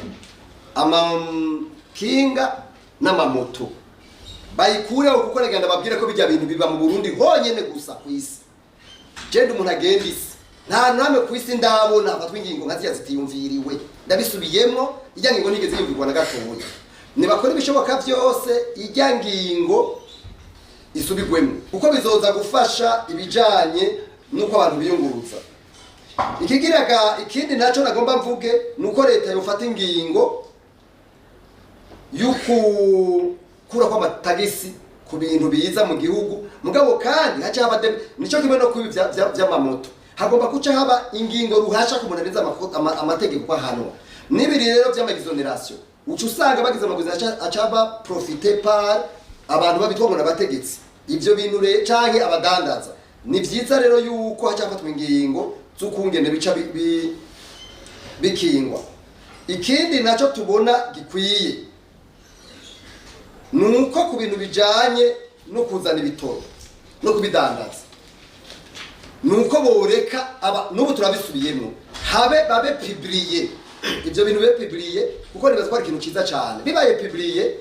amakinga n'amamoto bayikureho kuko neganda babwira ko bijya bintu biba mu Burundi honyene gusa kwisi. Jende umuntu agenda isi nta name kwisi ndabona afatwa ingingo nkaziya zitiyumviriwe ndabisubiyemo ijya ngingo nigeze yumvirwa na gatoya nibakora ibishoboka byose ijya ngingo isubigwemo kuko bizoza gufasha ibijanye nuko abantu biyunguruza. Ikindi naco nagomba mvuge nuko leta yofata ingingo yukura kwa matagisi ku bintu biza mu gihugu mugabo kandi haca haba nico kimwe no kubi vy'amamoto hagomba kuca haba ingingo ruhasha kumunaniza amategeko kwa hano nibiri rero vy'amagizonation ucu usanga bagize amagizonation acaba profiter par abantu babitwa ngo nabategetsi ivyo bintu re canke abadandaza. Ni vyiza rero yuko haca hafatwa ingingo z'ukungene bica bikingwa. Ikindi naco tubona gikwiye nuko ku bintu bijanye no kuzana ibitoro no kubidandaza nuko boreka nubu turabisubiyemo babe publier ivyo bintu be publier kuko nibaza ko ari ikintu ciza cyane bibaye publier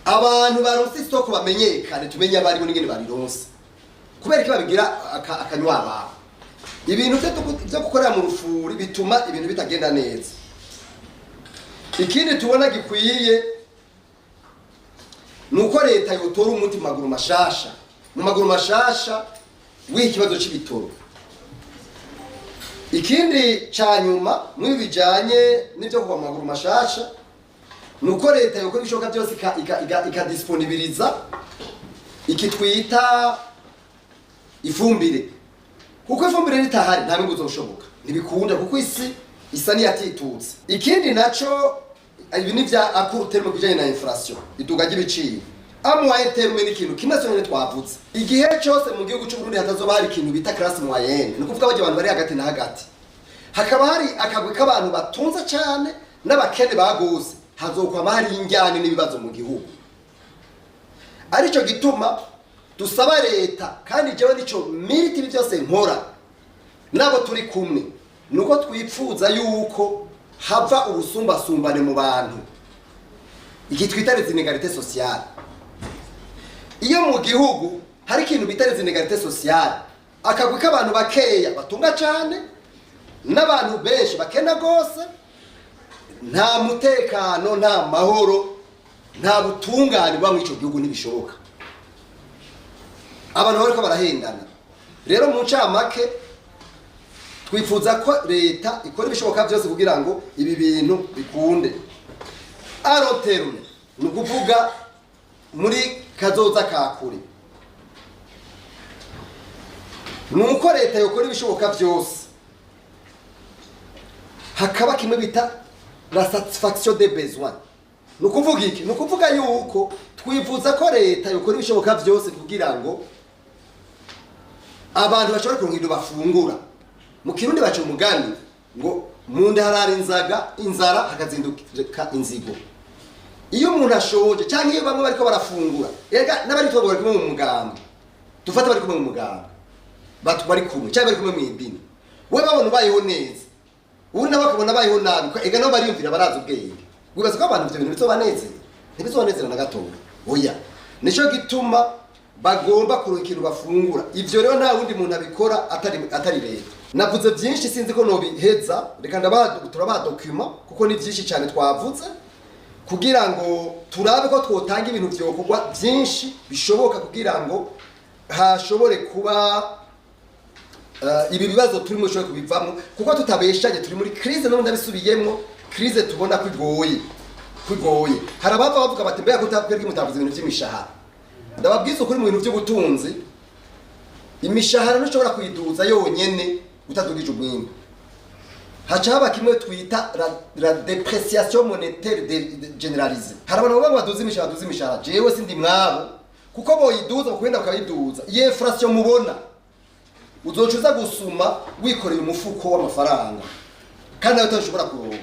abantu baronse isoko bamenyekane tumenye abari bo n'ingene barironse kubera ko babigira akanywa aba ibintu byo gukorera mu rufuri bituma ibintu bitagenda neza. Ikindi tubona gikwiye nuko leta yotora umuti mu maguru mashasha w'ikibazo c'ibitoro. Ikindi cyanyuma mwi bijanye n'ibyo kuva mu maguru mashasha nuko leta yokora ibishoboka byose ikadisponibiliza ikitwita ifumbire kuko ifumbire ritahari nta bintu bizoshoboka ntibikunda kuko isi isa niyatitutse. Ikindi naco ibi ni vya akuru terme kujanye na inflation iduga ry'ibiciro amwaye terme n'ikintu kimwe cyane twavutse igihe cyose mu gihugu cy'u Burundi hatazoba hari ikintu bita classe moyenne no kuvuga abantu bari hagati na hagati hakaba hari akagwi k'abantu batunze cyane n'abakene baguze hazokwama hari injyane n'ibibazo mu gihugu. Arico gituma dusaba leta kandi jewe nico militi byose nkora nabo turi kumwe nuko twipfuza yuko hava ubusumbasumbane mu bantu iki twita les inégalités sociales. Iyo mu gihugu hari ikintu bita les inégalités sociales akagwi k'abantu bakeya batunga cyane n'abantu benshi bakena gose nta mutekano nta mahoro nta butungane bwa mwico gihugu nibishoboka abantu bariko barahendana. Rero mu ncamake twifuza ko leta ikora ibishoboka byose kugira ngo ibi bintu bikunde. Aroterune ni ukuvuga muri kazoza kakure nuko leta yokora ibishoboka byose hakaba kimwe bita la satisfaction des besoins. Nukuvuga iki? Nukuvuga yuko twifuza ko leta yokora ibishoboka byose kugira ngo abantu bashobora kuronka bafungura. Mu Kirundi baca umugani ngo munde harara inzara hakazinduka inzigo. Iyo umuntu ashoje cyangwa iyo bamwe bariko barafungura, ega n'abari twagora kumwe mu mugamba. Dufata bari kumwe mu mugamba. Batu bari kumwe cyangwa bari kumwe mu idini. We babona bayeho neza. Ubu nabakabona bayeho nabi, ega no bariyumvira baraza ubwenge. Wibaza ko abantu ibyo bintu bizobanezera. Ntibizonezera na gatoya. Oya. Nico gituma bagomba kurukira bafungura. Ivyo rero nta wundi muntu abikora atari leta. Navuze byinshi sinzi ko nobiheza, reka turaba document kuko ni byinshi cyane twavuze kugira ngo turabe ko twotanga ibintu byokorwa byinshi bishoboka kugira ngo hashobore kuba ibi bibazo turimo cyo kubivamo kuko tutabeshanye turi muri crise no ndabisubiyemo crise tubona kwigoye hari abava bavuga bati mbega kutabwirwa mutavuze ibintu by'imishahara ndababwiza ukuri mu bintu by'ubutunzi imishahara ntushobora kuyiduza yonyene utadugije umwimbo haca haba kimwe twita la depreciation monétaire généralisée hari abantu baba baduza imishahara jewe sindi mwabo kuko boyiduza bakugenda bakayiduza iyi inflation mubona uzocuza gusuma wikoreye umufuko w'amafaranga kandi nawe utashobora kuronka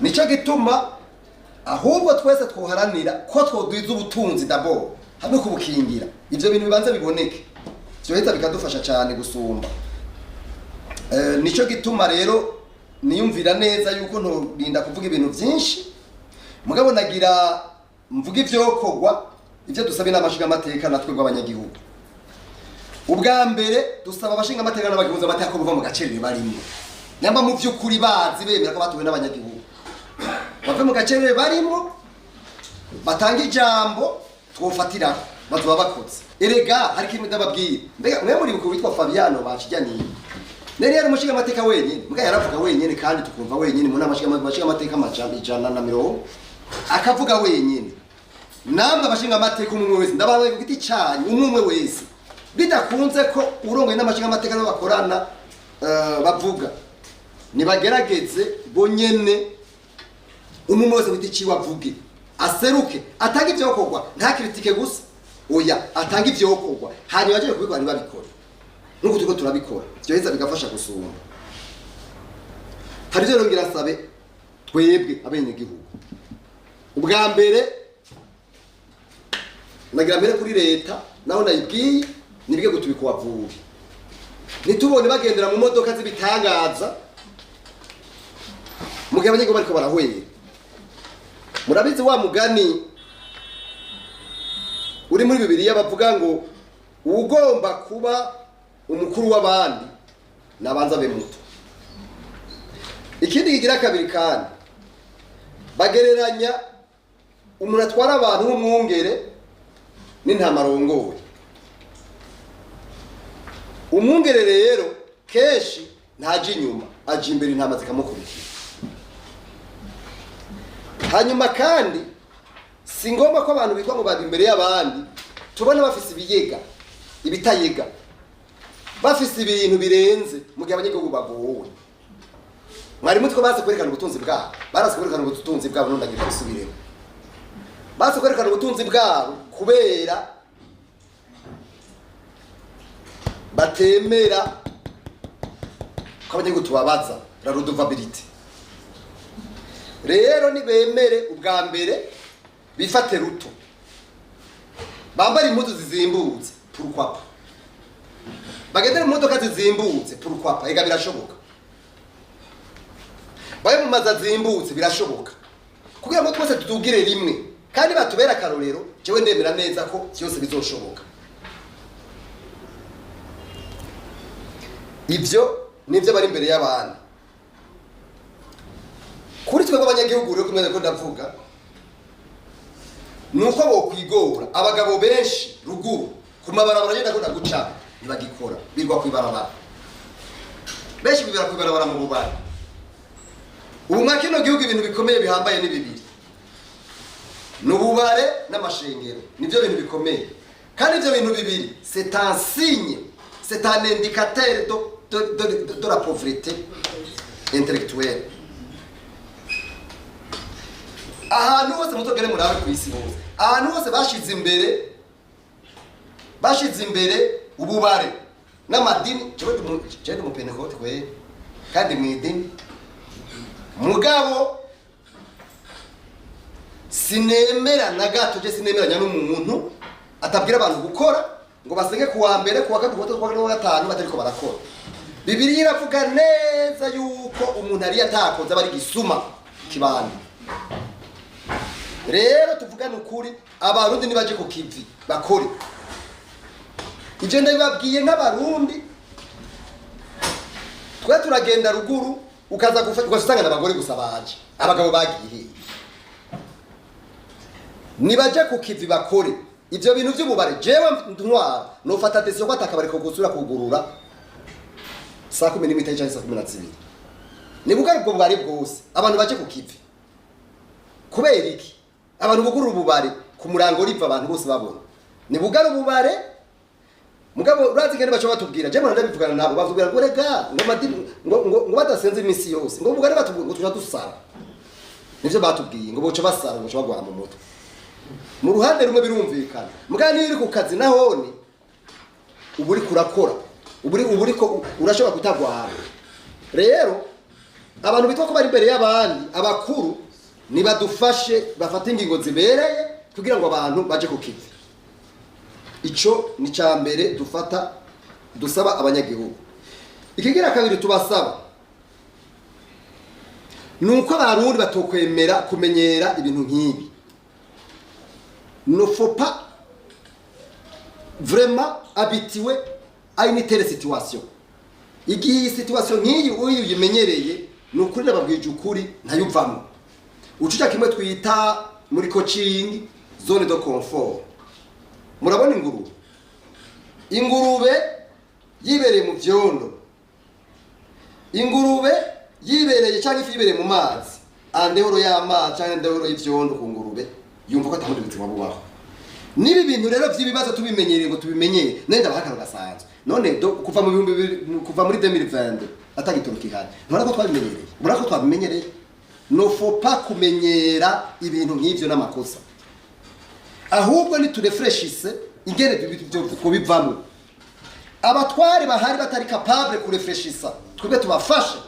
nico gituma ahubwo twese twoharanira ko twoduza ubutunzi d'abord hamwe kubukingira ivyo bintu bibanze biboneke byo hita bikadufasha cyane gusumba nico gituma rero niyumvira neza yuko ntorinda kuvuga ibintu byinshi mugabo nagira mvuga ivyokorwa ivyo dusabe n'amashinga amateka natwe bw'abanyagihugu ubwa mbere dusaba abashinga amateka n'abagihuza amateka ko buva mu gacerere barimo nyamba mu vy'ukuri bazi bemera ko batuwe n'abanyagihugu bave mu gacerere barimo batanga ijambo twofatirako bazoba bakoze erega hari kimwe ndababwira mbega mwe muri buko witwa Fabiano bakijyaniye nari yari umushinga amateka wenyine mbwa yaravuga wenyine kandi tukumva wenyine mu namashinga amateka amajana na mirongo akavuga wenyine namwe abashinga amateka umwe wese ndabaye ku giti cyanyu umwe wese bidakunze ko urongoye n'amashinga amateka no bakorana bavuga nibagerageze bonyene umwe wese witi ciwa avuge aseruke atanga ivyo kokwa nta kritike gusa oya atanga ivyo kokwa hanyuma aje kubikora ntibabikora nuko turiko turabikora byoheza bigafasha gusumba hari rero ngira sabe twebwe abenye gihugu ubwa mbere nagira mbere kuri leta naho nayibwiye nibige gutubika wavuye nitubone bagendera mu modoka zibitangaza mugihe abanyagihugu bariko barahwera murabizi wa mugani uri muri Bibiliya bavuga ngo ugomba kuba umukuru w'abandi nabanza be muto ikindi kigira kabiri kandi bagereranya umuntu atwara abantu nk'umwungere n'intamarongowe umwungere rero keshi ntaje inyuma aje imbere intama zikamukurikira hanyuma kandi si ngombwa ko abantu bitwa ngo bari imbere y'abandi tubona bafise ibiyega ibitayega bafise ibintu birenze mu gihe abanyagihugu bagowe mwari mutwe baze kwerekana ubutunzi bwabo baraze kwerekana ubutunzi bwabo none ndagira bisubiremo baze kwerekana ubutunzi bwabo kubera batemera ko abanyagihugu tubabaza la redevabilité rero nibemere ubwa mbere bifate ruto bambara impuzu zizimbutse pourquoi bagendera mu modoka zizimbutse pourquoi ega birashoboka baye mu maza zimbutse birashoboka kugira ngo twese tutugire rimwe kandi batubera karorero jewe ndemera neza ko byose bizoshoboka ivyo nivyo bari imbere y'abandi kuri twebwe abanyagihugu rero kumwe ko ndavuga nuko bo kwigora abagabo benshi ruguru kumabarabara yenda ko ndaguca ntibagikora birwa kwibarabara benshi bibera kwibarabara mu bubari ubu mwakino gihugu ibintu bikomeye bihambaye ni bibiri n'ububare n'amashengero nivyo bintu bikomeye kandi ivyo bintu bibiri c'est un signe c'est un indicateur de la pauvreté intellectuelle. Ahantu hose mutogere murabe ku isi hose, ahantu hose bashize imbere ububare n'amadini. Jewe mu Pentecote kwe kandi mu idini mugabo sinemera na gato, je sinemeranya n'umuntu atabwira abantu gukora ngo basenge kuwa mbere kuwa gatatu kuwa gatanu batariko barakora. Bibiliya iravuga neza yuko umuntu ari yatakoze abari gisuma kibandi. Rero tuvugana ukuri, abarundi nibaje ku kivi bakore. Ije ndabibabwiye nk'abarundi, twe turagenda ruguru ukaza gusanga n'abagore gusa baje, abagabo bagiye. Nibaje ku kivi bakore ivyo bintu by'ububare. Jewe ntwara no fata decision ko atakabari ko gusura kugurura saa 10 cyangwa saa 12. Ni bugari bwo bwari bwose abantu baje ku kivi. Kubera iki? Abantu bugurura ububare ku murango riva abantu bose babona. Ni bugari ububare mugabo urazi ngene bacho batubwira. Je mwana ndabivugana nabo bavugira ngo rega ngo madini ngo badasenze imisi yose ngo bugari batubwira ngo tuja dusara. Nivyo batubwiye ngo boca basara ngo bagwara mu mutwe. Mu ruhande rumwe birumvikana. Mugani iri ku kazi nahone uburi kurakora. Uburi ko urashobora kutagwara. Rero abantu bitwa ko bari imbere y'abandi abakuru nibadufashe bafata ingingo zibereye kugira ngo abantu baje ku kivi. Ico ni ca mbere dusaba abanyagihugu. Ikigira kabiri tubasaba nuko abarundi batokwemera kumenyera ibintu nk'ibi. Ne faut pas vraiment habitué à une telle situation. Igihe situation nk'iyi uyu yimenyereye nukuri nababwije ukuri ntayuvamo. Ucuca kimwe twita muri coaching zone de confort. Murabona ingurube yibereye mu vyondo, ingurube yibereye cyangwa ifi yibereye mu mazi, andehoro y'amazi cyangwa andehoro y'ivyondo ku ngurube yumva ko atamundi buzima bubaho. Nibi bintu rero by'ibibazo tubimenyereye ngo tubimenyeye nenda bahakara gasanzwe. None kuva mu kuva muri 2020 atagituruka ihari. None ko twabimenyereye. Murako twabimenyereye. No faut pas kumenyera ibintu nk'ivyo n'amakosa. Ahubwo ni turefreshise ingene byo kubivamo. Abatware bahari batari capable kurefreshisa. Twebwe tubafashe.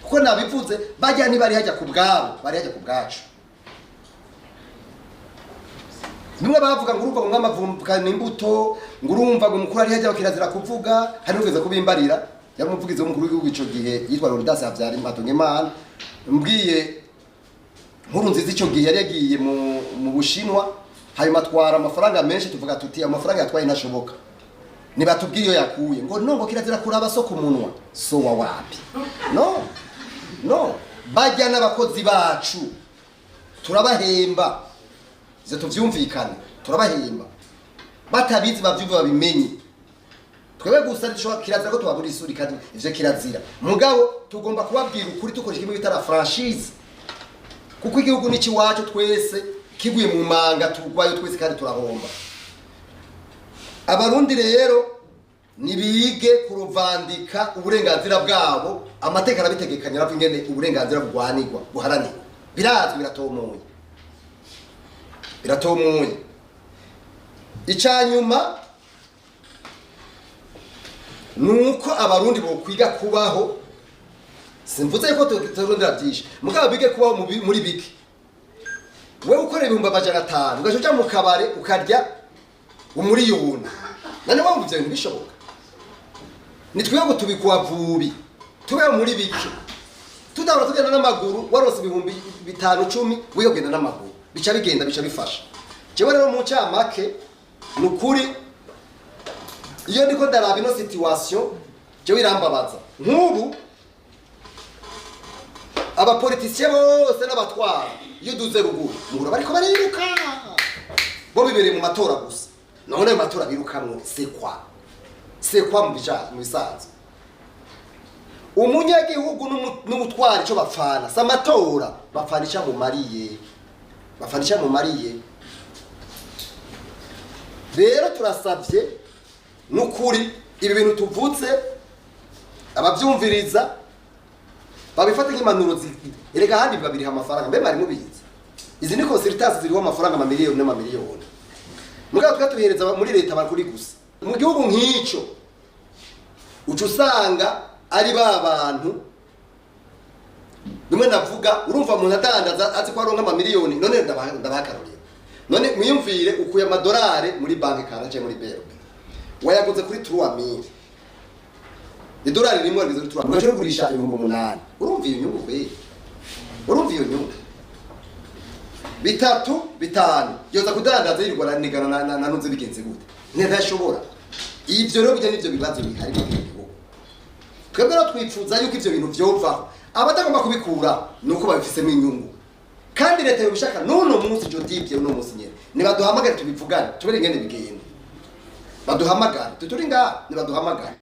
Kuko nabivuze bajya ntibari hajya ku bwabo, bari hajya ku bwacu. Nimwe bavuga ngo urumva ngo mwamavumbuka n'imbuto, ngo urumva ngo mukuru ari hajya kirazira kuvuga, hari ugeze kubimbarira. Yari umuvugizi w'umukuru w'igihugu ico gihe yitwa Leonidas Habyarimana Imana. Mbwiye nkuru nziza ico gihe yari yagiye mu Bushinwa, hanyuma atwara amafaranga menshi tuvuga tuti amafaranga yatwaye nashoboka. Nibatubwiye yo yakuye ngo nongo kirazira kuraba so ku munwa. So wa wapi? No. Bajya n'abakozi bacu turabahemba. Izo tuvyumvikane turabahemba. Batabizi bavyumva babimenye. Twebwe gusa dushobora kirazira ko tubabura isuri kandi ivyo kirazira. Mugabo tugomba kubabwira ukuri tukoresha kimwe bitara franchise. Kuko igihugu ni ciwacu twese kiguye mu manga turwayo twese kandi turahomba. Abarundi rero nibige kuruvandika uburenganzira bwabo, amateka arabitegekanya ravu ingene uburenganzira bugwanirwa buharanirwa. Birazwi biratomoye. Icanyuma nuko abarundi bo kwiga kubaho. Simvuze ko turondera byinshi. Mugabo bige kubaho muri biki. Wewe ukore 500 ugacoca mu kabare ukarya umuriyoni. Nane wumva ibyo bishoboka. Nitwiye ngo tubikuwa vubi. Tube muri biki. Tudabura tugenda n'amaguru warose 5,10 wiyogenda n'amaguru. Bica bigenda bica bifasha. Jewe rero mu cyamake nukuri iyo ndiko ndaraba ino situation jewe irambabaza. Nk'ubu abapoliticiens bose n'abatwara iyo duze ruguru muhura bariko bariruka bo bibereye mu matora gusa. None ayo matora birukamwe c'est quoi mu bisanzwe. Umunyagihugu n'umutwara ico bapfana samatora bapfanisha mu mariye. Rero turasavye nukuri ibi bintu tuvutse abavyumviriza babifata nk'impanuro erega handi babiriha amafaranga mbe bari mubizi izi ni consultants ziriho amafaranga amamiliyoni n'amamiliyoni mugabo twatuhereza muri leta bakuri gusa mu gihugu nk'icyo uca usanga ari bantu nimwe navuga urumva umuntu adandaza azi ko aronka amamiliyoni none ndabakaruriye none mwiyumvire ukuye amadolari muri banki karaje muri BRB wayaguze kuri 3000 idolari rimwe rigeze kuri 3000 ugaje kugurisha 8,000 urumva iyo nyungu kwe urumva iyo nyungu bitatu bitanu yoza kudandaza yirwa nigana na nunze bigenze gute ntashobora ivyo rero bijya nivyo bibazo bihari mu gihugu twebwe rero twifuza yuko ivyo bintu vyova abatagomba kubikura nuko babifisemo inyungu kandi leta yobishaka none umunsi cyo dibye uno munsi nyene nibaduhamagara tubivugane tubere ingene bigenda baduhamagara tuturi ngaha nibaduhamagara